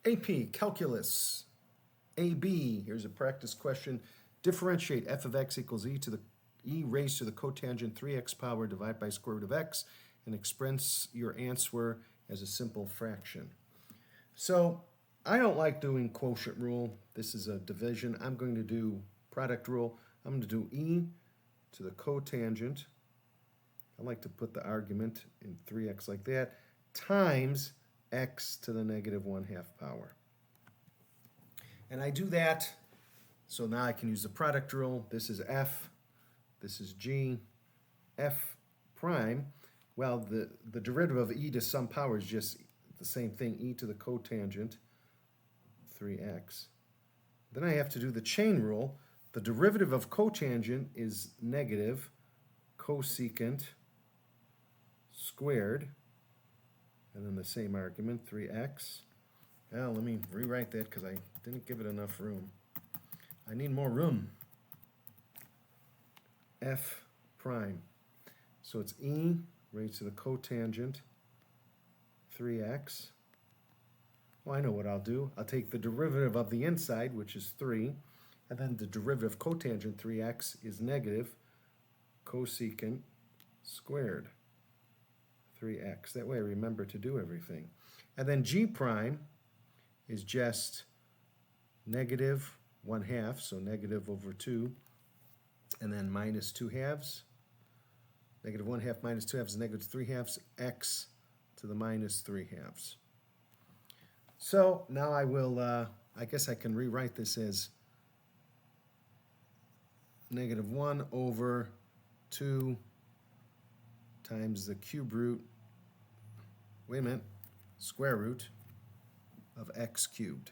AP Calculus AB. Here's a practice question. Differentiate f of x equals e raised to the cotangent 3x power divided by square root of x and express your answer as a simple fraction. So I don't like doing quotient rule. This is a division. I'm going to do product rule. I'm going to do e to the cotangent. I like to put the argument in 3x like that, times x to the negative 1/2 power. And I do that, so now I can use the product rule. This is f, this is g, f prime. Well, the derivative of e to some power is just the same thing, e to the cotangent, 3x. Then I have to do the chain rule. The derivative of cotangent is negative cosecant squared, and then the same argument, 3x. Well, let me rewrite that because I didn't give it enough room. I need more room. F prime. So it's e raised to the cotangent 3x. Well, I know what I'll do. I'll take the derivative of the inside, which is 3, and then the derivative of cotangent 3x is negative cosecant squared 3x. That way I remember to do everything. And then g prime is just negative 1/2, so negative over 2, and then minus 2/2. Negative 1/2 minus 2/2 is negative 3/2, x to the minus 3/2. So now I will, I guess I can rewrite this as negative 1 over 2 times the cube root, wait a minute, square root of x cubed.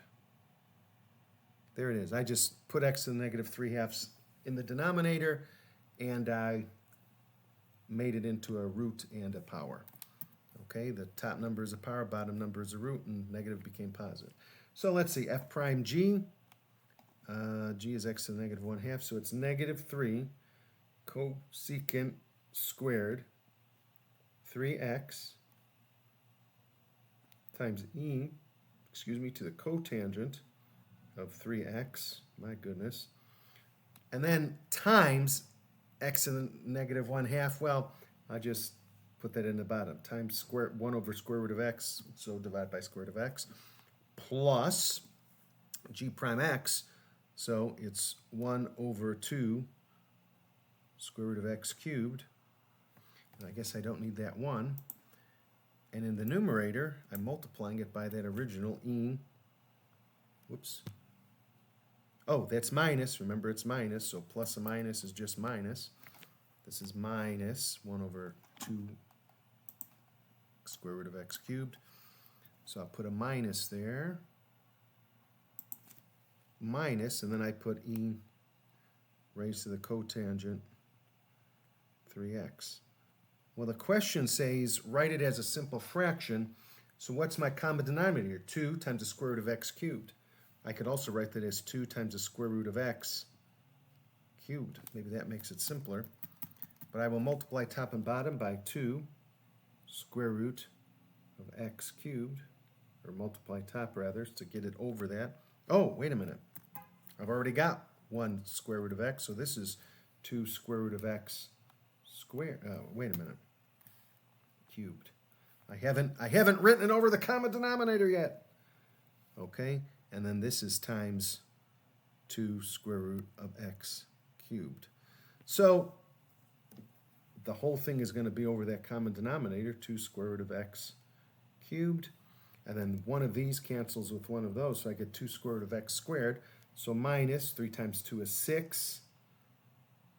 There it is. I just put x to the negative 3/2 in the denominator, and I made it into a root and a power. Okay, the top number is a power, bottom number is a root, and negative became positive. So let's see, f prime g. G is x to the negative 1/2, so it's negative 3 cosecant squared 3x times e, to the cotangent of 3x, my goodness, and then times x to the negative 1/2. Well, I just put that in the bottom, times 1 over square root of x, so divide by square root of x, plus g prime x, so it's 1 over 2 square root of x cubed, and I guess I don't need that 1, and in the numerator, I'm multiplying it by that original e, whoops, oh, that's minus, remember it's minus, so plus a minus is just minus. This is minus 1 over 2 square root of x cubed. So I'll put a minus there. Minus, and then I put e raised to the cotangent 3x. Well, the question says write it as a simple fraction. So what's my common denominator here? 2 times the square root of x cubed. I could also write that as 2 times the square root of x cubed. Maybe that makes it simpler. But I will multiply top and bottom by 2 square root of x cubed, or multiply top rather, to get it over that. Oh, wait a minute. I've already got 1 square root of x, so this is 2 square root of x squared. Wait a minute. Cubed. I haven't written it over the common denominator yet. Okay, and then this is times 2 square root of x cubed. So the whole thing is going to be over that common denominator, 2 square root of x cubed, and then one of these cancels with one of those, so I get 2 square root of x squared, so minus 3 times 2 is 6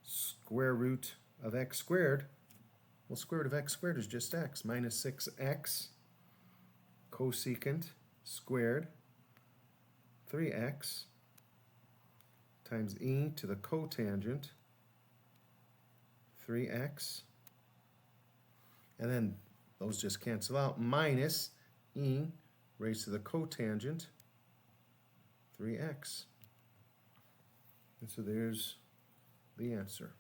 square root of x squared. Well, square root of x squared is just x, minus 6x cosecant squared 3x times e to the cotangent 3x, and then those just cancel out, minus e raised to the cotangent 3x. And so there's the answer.